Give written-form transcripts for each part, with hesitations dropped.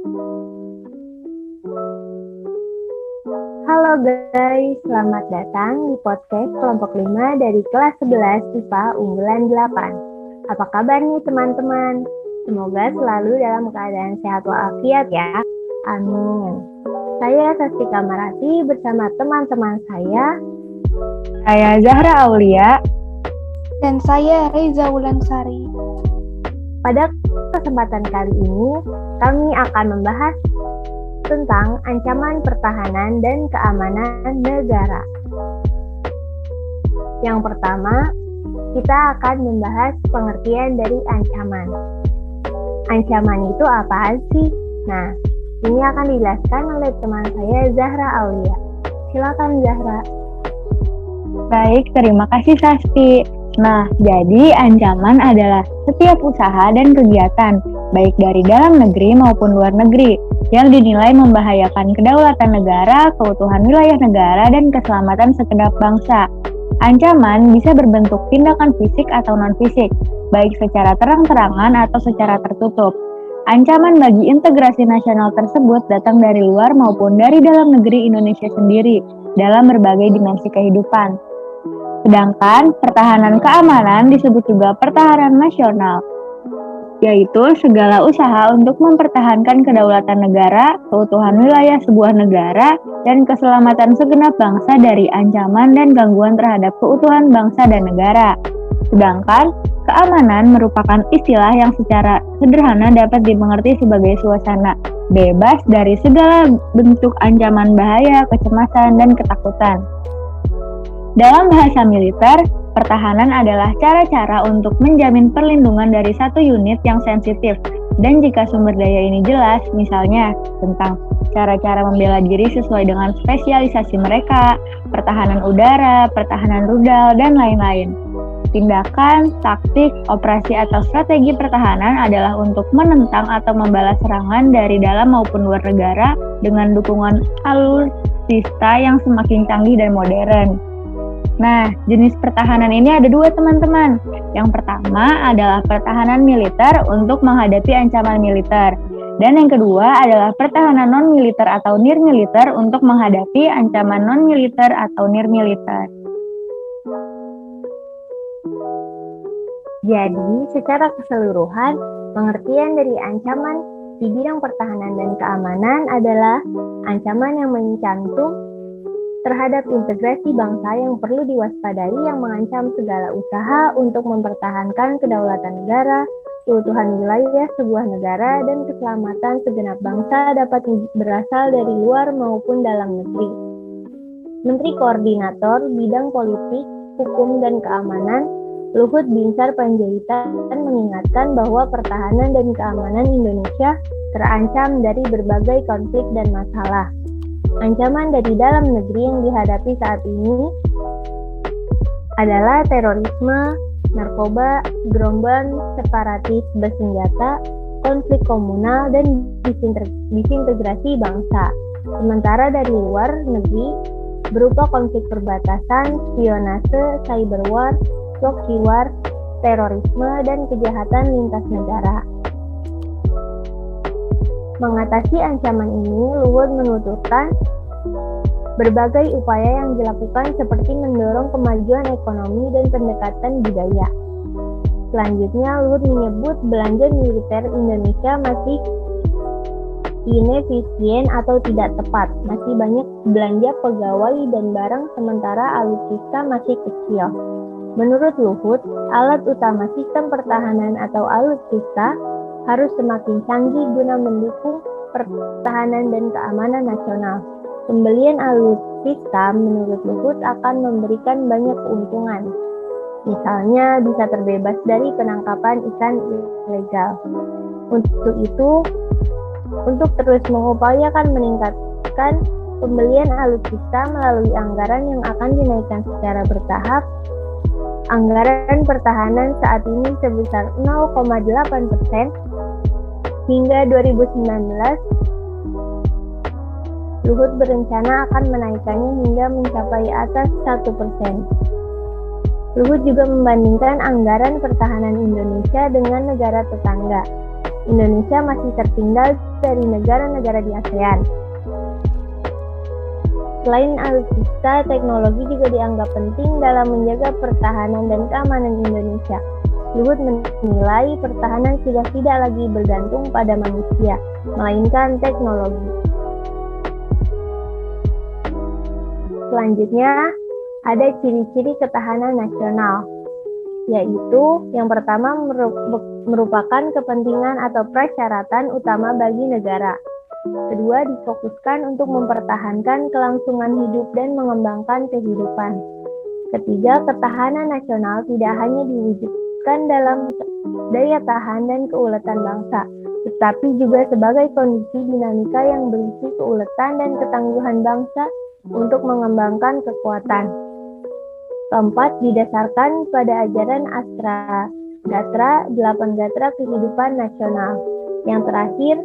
Halo guys, selamat datang di podcast kelompok 5 dari kelas 11 IPA Unggulan 8. Apa kabar nih teman-teman? Semoga selalu dalam keadaan sehat walafiat ya. Amin. Saya Sastika Marati bersama teman-teman saya Zahra Aulia. Dan saya Reza Wulansari. Pada kesempatan kali ini, kami akan membahas tentang ancaman pertahanan dan keamanan negara. Yang pertama, kita akan membahas pengertian dari ancaman. Ancaman itu apaan sih? Nah, ini akan dijelaskan oleh teman saya Zahra Aulia. Silakan Zahra. Baik, terima kasih Sasti. Nah, jadi ancaman adalah setiap usaha dan kegiatan, baik dari dalam negeri maupun luar negeri, yang dinilai membahayakan kedaulatan negara, keutuhan wilayah negara, dan keselamatan segenap bangsa. Ancaman bisa berbentuk tindakan fisik atau non-fisik, baik secara terang-terangan atau secara tertutup. Ancaman bagi integrasi nasional tersebut datang dari luar maupun dari dalam negeri Indonesia sendiri, dalam berbagai dimensi kehidupan. Sedangkan pertahanan keamanan disebut juga pertahanan nasional, yaitu segala usaha untuk mempertahankan kedaulatan negara, keutuhan wilayah sebuah negara, dan keselamatan segenap bangsa dari ancaman dan gangguan terhadap keutuhan bangsa dan negara. Sedangkan keamanan merupakan istilah yang secara sederhana dapat dimengerti sebagai suasana bebas dari segala bentuk ancaman bahaya, kecemasan, dan ketakutan. Dalam bahasa militer, pertahanan adalah cara-cara untuk menjamin perlindungan dari satu unit yang sensitif, dan jika sumber daya ini jelas, misalnya tentang cara-cara membela diri sesuai dengan spesialisasi mereka, pertahanan udara, pertahanan rudal, dan lain-lain. Tindakan, taktik, operasi atau strategi pertahanan adalah untuk menentang atau membalas serangan dari dalam maupun luar negara dengan dukungan alutsista yang semakin canggih dan modern. Nah, jenis pertahanan ini ada dua teman-teman. Yang pertama adalah pertahanan militer untuk menghadapi ancaman militer. Dan yang kedua adalah pertahanan non-militer atau nirmiliter untuk menghadapi ancaman non-militer atau nirmiliter. Jadi, secara keseluruhan, pengertian dari ancaman di bidang pertahanan dan keamanan adalah ancaman yang mencantum terhadap integrasi bangsa yang perlu diwaspadai yang mengancam segala usaha untuk mempertahankan kedaulatan negara, keutuhan wilayah sebuah negara, dan keselamatan segenap bangsa dapat berasal dari luar maupun dalam negeri. Menteri Koordinator Bidang Politik, Hukum, dan Keamanan, Luhut Binsar Panjaitan mengingatkan bahwa pertahanan dan keamanan Indonesia terancam dari berbagai konflik dan masalah. Ancaman dari dalam negeri yang dihadapi saat ini adalah terorisme, narkoba, gerombolan separatis bersenjata, konflik komunal, dan disintegrasi bangsa. Sementara dari luar negeri berupa konflik perbatasan, spionase, cyber war, proxy war, terorisme, dan kejahatan lintas negara. Mengatasi ancaman ini, Luhut menuturkan berbagai upaya yang dilakukan seperti mendorong kemajuan ekonomi dan pendekatan budaya. Selanjutnya, Luhut menyebut belanja militer Indonesia masih inefisien atau tidak tepat. Masih banyak belanja pegawai dan barang sementara alutsista masih kecil. Menurut Luhut, alat utama sistem pertahanan atau alutsista harus semakin canggih guna mendukung pertahanan dan keamanan nasional. Pembelian alutsista menurut Luhut akan memberikan banyak keuntungan. Misalnya bisa terbebas dari penangkapan ikan ilegal. Untuk itu, untuk terus mengupayakan meningkatkan pembelian alutsista melalui anggaran yang akan dinaikkan secara bertahap, anggaran pertahanan saat ini sebesar 0,8% hingga 2019, Luhut berencana akan menaikkannya hingga mencapai atas 1%. Luhut juga membandingkan anggaran pertahanan Indonesia dengan negara tetangga. Indonesia masih tertinggal dari negara-negara di ASEAN. Selain alutsista, teknologi juga dianggap penting dalam menjaga pertahanan dan keamanan Indonesia. Luhut menilai pertahanan sudah tidak lagi bergantung pada manusia, melainkan teknologi. Selanjutnya, ada ciri-ciri ketahanan nasional, yaitu yang pertama merupakan kepentingan atau persyaratan utama bagi negara. Kedua, difokuskan untuk mempertahankan kelangsungan hidup dan mengembangkan kehidupan. Ketiga, ketahanan nasional tidak hanya diwujudkan dalam daya tahan dan keuletan bangsa, tetapi juga sebagai kondisi dinamika yang berisi keuletan dan ketangguhan bangsa untuk mengembangkan kekuatan. Keempat, didasarkan pada ajaran Astra Gatra, 8 Gatra Kehidupan Nasional. Yang terakhir,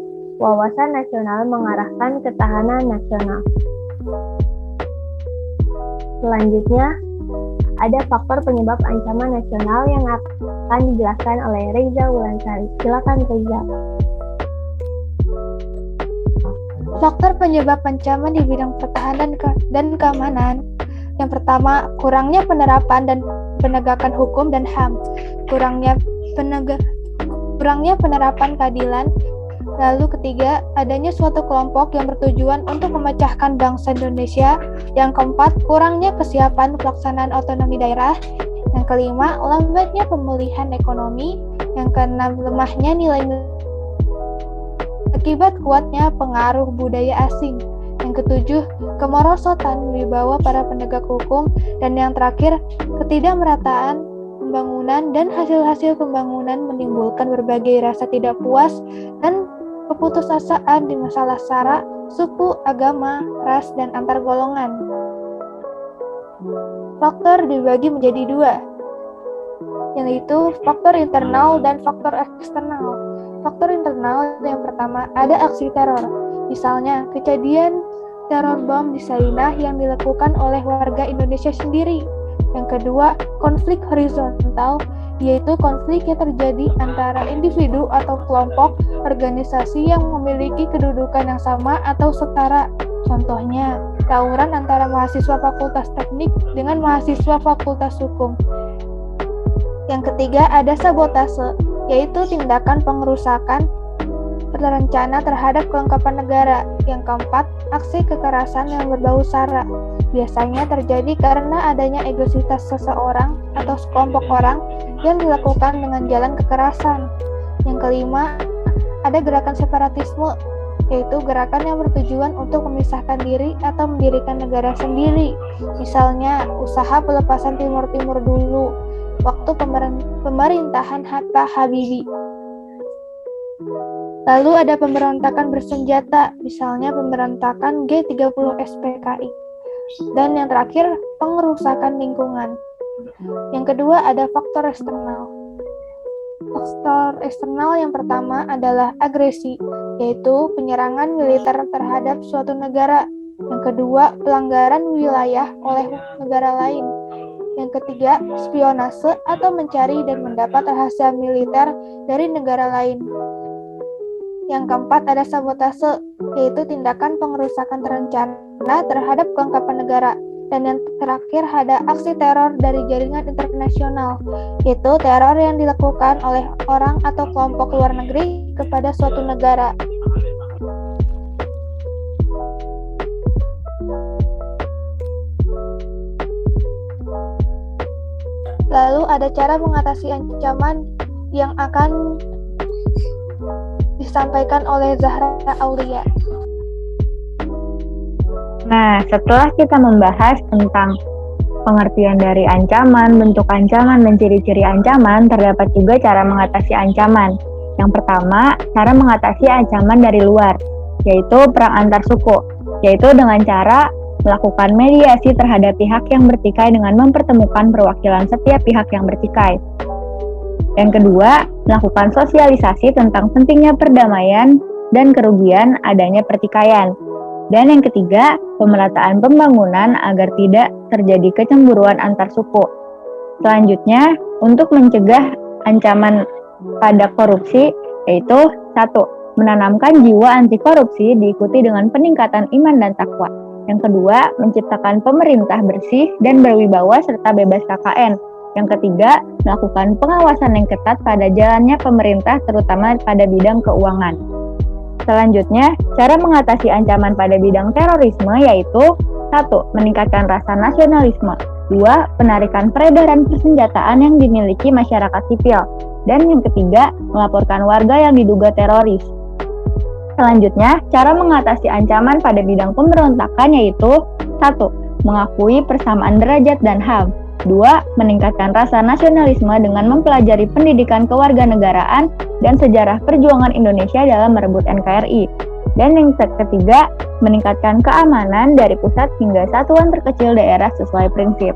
wawasan nasional mengarahkan ketahanan nasional. Selanjutnya, ada faktor penyebab ancaman nasional yang akan dijelaskan oleh Reza Wulansari. Silakan Reza. Faktor penyebab ancaman di bidang pertahanan dan keamanan. Yang pertama, kurangnya penerapan dan penegakan hukum dan HAM. Kurangnya penerapan keadilan. Lalu ketiga, adanya suatu kelompok yang bertujuan untuk memecahkan bangsa Indonesia. Yang keempat, kurangnya kesiapan pelaksanaan otonomi daerah. Yang kelima, lambatnya pemulihan ekonomi. Yang keenam, lemahnya nilai akibat kuatnya pengaruh budaya asing. Yang ketujuh, kemerosotan wibawa para penegak hukum. Dan yang terakhir, ketidakmerataan pembangunan dan hasil-hasil pembangunan menimbulkan berbagai rasa tidak puas dan keputusasaan di masalah sara, suku, agama, ras, dan antar golongan. Faktor dibagi menjadi dua, yaitu faktor internal dan faktor eksternal. Faktor internal yang pertama ada aksi teror, misalnya kejadian teror bom di Sarinah yang dilakukan oleh warga Indonesia sendiri. Yang kedua, konflik horizontal, yaitu konflik yang terjadi antara individu atau kelompok organisasi yang memiliki kedudukan yang sama atau setara. Contohnya, tawuran antara mahasiswa Fakultas Teknik dengan mahasiswa Fakultas Hukum. Yang ketiga, ada sabotase, yaitu tindakan pengerusakan berencana terhadap kelengkapan negara. Yang keempat, aksi kekerasan yang berbau sara. Biasanya terjadi karena adanya egositas seseorang atau sekelompok orang yang dilakukan dengan jalan kekerasan. Yang kelima, ada gerakan separatisme, yaitu gerakan yang bertujuan untuk memisahkan diri atau mendirikan negara sendiri. Misalnya, usaha pelepasan Timur Timur dulu, waktu pemerintahan Hatta Habibie. Lalu ada pemberontakan bersenjata, misalnya pemberontakan G30 SPKI. Dan yang terakhir, pengerusakan lingkungan. Yang kedua ada faktor eksternal. Faktor eksternal yang pertama adalah agresi, yaitu penyerangan militer terhadap suatu negara. Yang kedua, pelanggaran wilayah oleh negara lain. Yang ketiga, spionase atau mencari dan mendapat rahasia militer dari negara lain. Yang keempat ada sabotase, yaitu tindakan pengerusakan terencana terhadap kelengkapan negara. Dan yang terakhir ada aksi teror dari jaringan internasional, yaitu teror yang dilakukan oleh orang atau kelompok luar negeri kepada suatu negara. Lalu ada cara mengatasi ancaman yang akan disampaikan oleh Zahra Aulia. Nah, setelah kita membahas tentang pengertian dari ancaman, bentuk ancaman, dan ciri-ciri ancaman, terdapat juga cara mengatasi ancaman. Yang pertama, cara mengatasi ancaman dari luar, yaitu perang antar suku, yaitu dengan cara melakukan mediasi terhadap pihak yang bertikai dengan mempertemukan perwakilan setiap pihak yang bertikai. Yang kedua, melakukan sosialisasi tentang pentingnya perdamaian dan kerugian adanya pertikaian. Dan yang ketiga, pemerataan pembangunan agar tidak terjadi kecemburuan antar suku. Selanjutnya, untuk mencegah ancaman pada korupsi, yaitu 1. Menanamkan jiwa anti korupsi diikuti dengan peningkatan iman dan takwa. Yang kedua, menciptakan pemerintah bersih dan berwibawa serta bebas KKN. Yang ketiga, melakukan pengawasan yang ketat pada jalannya pemerintah terutama pada bidang keuangan. Selanjutnya, cara mengatasi ancaman pada bidang terorisme yaitu 1. Meningkatkan rasa nasionalisme. 2. Penarikan peredaran persenjataan yang dimiliki masyarakat sipil. Dan yang ketiga, melaporkan warga yang diduga teroris. Selanjutnya, cara mengatasi ancaman pada bidang pemberontakan yaitu 1. Mengakui persamaan derajat dan HAM. 2. Meningkatkan rasa nasionalisme dengan mempelajari pendidikan kewarganegaraan dan sejarah perjuangan Indonesia dalam merebut NKRI. Dan yang ketiga, meningkatkan keamanan dari pusat hingga satuan terkecil daerah sesuai prinsip.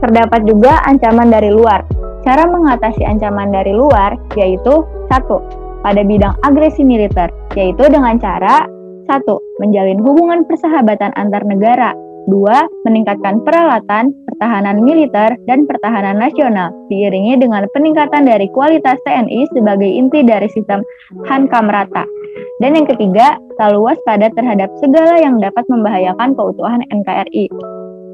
Terdapat juga ancaman dari luar. Cara mengatasi ancaman dari luar yaitu 1. Pada bidang agresi militer, yaitu dengan cara 1. Menjalin hubungan persahabatan antar negara. 2. Meningkatkan peralatan, pertahanan militer, dan pertahanan nasional, diiringi dengan peningkatan dari kualitas TNI sebagai inti dari sistem Hankamrata. Dan yang ketiga, selalu waspada terhadap segala yang dapat membahayakan keutuhan NKRI.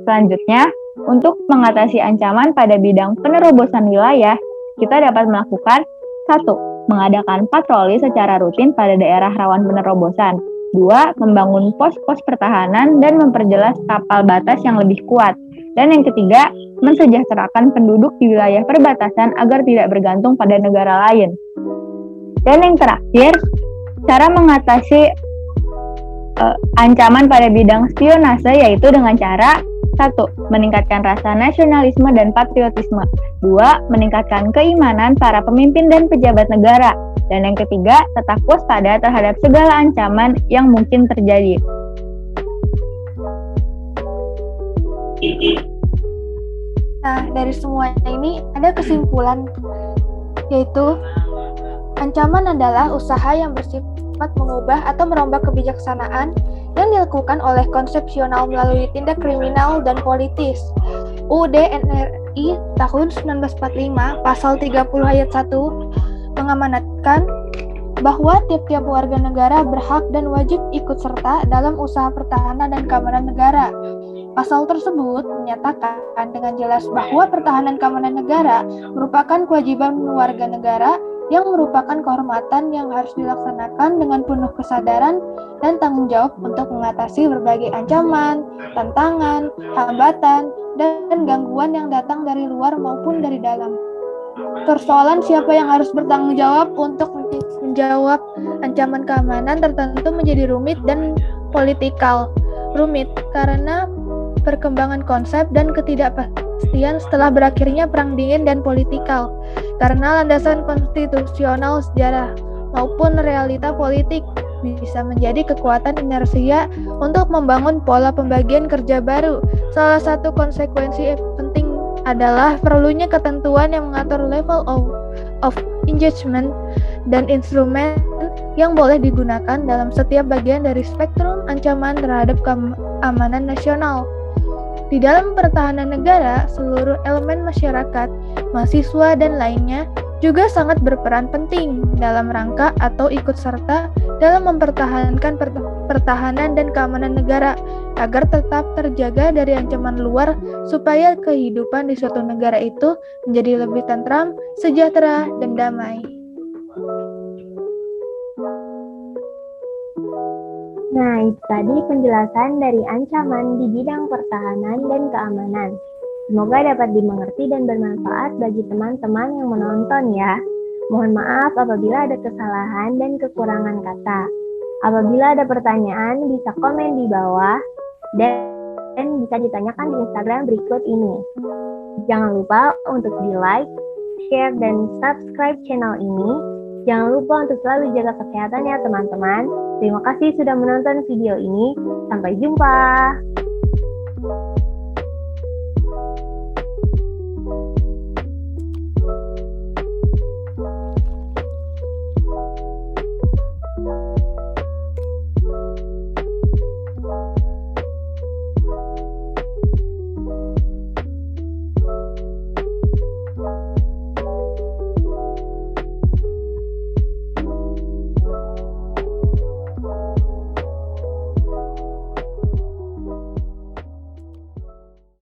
Selanjutnya, untuk mengatasi ancaman pada bidang penerobosan wilayah, kita dapat melakukan 1. Mengadakan patroli secara rutin pada daerah rawan penerobosan. 2. Membangun pos-pos pertahanan dan memperjelas kapal batas yang lebih kuat. Dan yang ketiga, mensejahterakan penduduk di wilayah perbatasan agar tidak bergantung pada negara lain. Dan yang terakhir, cara mengatasi ancaman pada bidang spionase yaitu dengan cara 1. Meningkatkan rasa nasionalisme dan patriotisme. 2. Meningkatkan keimanan para pemimpin dan pejabat negara. Dan yang ketiga, tetap waspada terhadap segala ancaman yang mungkin terjadi. Nah, dari semua ini ada kesimpulan, yaitu ancaman adalah usaha yang bersifat mengubah atau merombak kebijaksanaan yang dilakukan oleh konsepsional melalui tindak kriminal dan politis. UUD NRI tahun 1945 pasal 30 ayat 1 mengamanatkan bahwa tiap-tiap warga negara berhak dan wajib ikut serta dalam usaha pertahanan dan keamanan negara. Pasal tersebut menyatakan dengan jelas bahwa pertahanan keamanan negara merupakan kewajiban warga negara yang merupakan kehormatan yang harus dilaksanakan dengan penuh kesadaran dan tanggung jawab untuk mengatasi berbagai ancaman, tantangan, hambatan, dan gangguan yang datang dari luar maupun dari dalam. Persoalan siapa yang harus bertanggung jawab untuk menjawab ancaman keamanan tertentu menjadi rumit dan politikal. Rumit karena perkembangan konsep dan ketidakpastian setelah berakhirnya Perang Dingin dan politikal. Karena landasan konstitusional sejarah maupun realita politik bisa menjadi kekuatan inersia untuk membangun pola pembagian kerja baru. Salah satu konsekuensi penting adalah perlunya ketentuan yang mengatur level of engagement dan instrumen yang boleh digunakan dalam setiap bagian dari spektrum ancaman terhadap keamanan nasional. Di dalam pertahanan negara, seluruh elemen masyarakat, mahasiswa, dan lainnya juga sangat berperan penting dalam rangka atau ikut serta dalam mempertahankan pertahanan dan keamanan negara agar tetap terjaga dari ancaman luar supaya kehidupan di suatu negara itu menjadi lebih tentram, sejahtera, dan damai. Nah, itu tadi penjelasan dari ancaman di bidang pertahanan dan keamanan. Semoga dapat dimengerti dan bermanfaat bagi teman-teman yang menonton ya. Mohon maaf apabila ada kesalahan dan kekurangan kata. Apabila ada pertanyaan, bisa komen di bawah dan bisa ditanyakan di Instagram berikut ini. Jangan lupa untuk di-like, share, dan subscribe channel ini. Jangan lupa untuk selalu jaga kesehatan ya teman-teman. Terima kasih sudah menonton video ini. Sampai jumpa.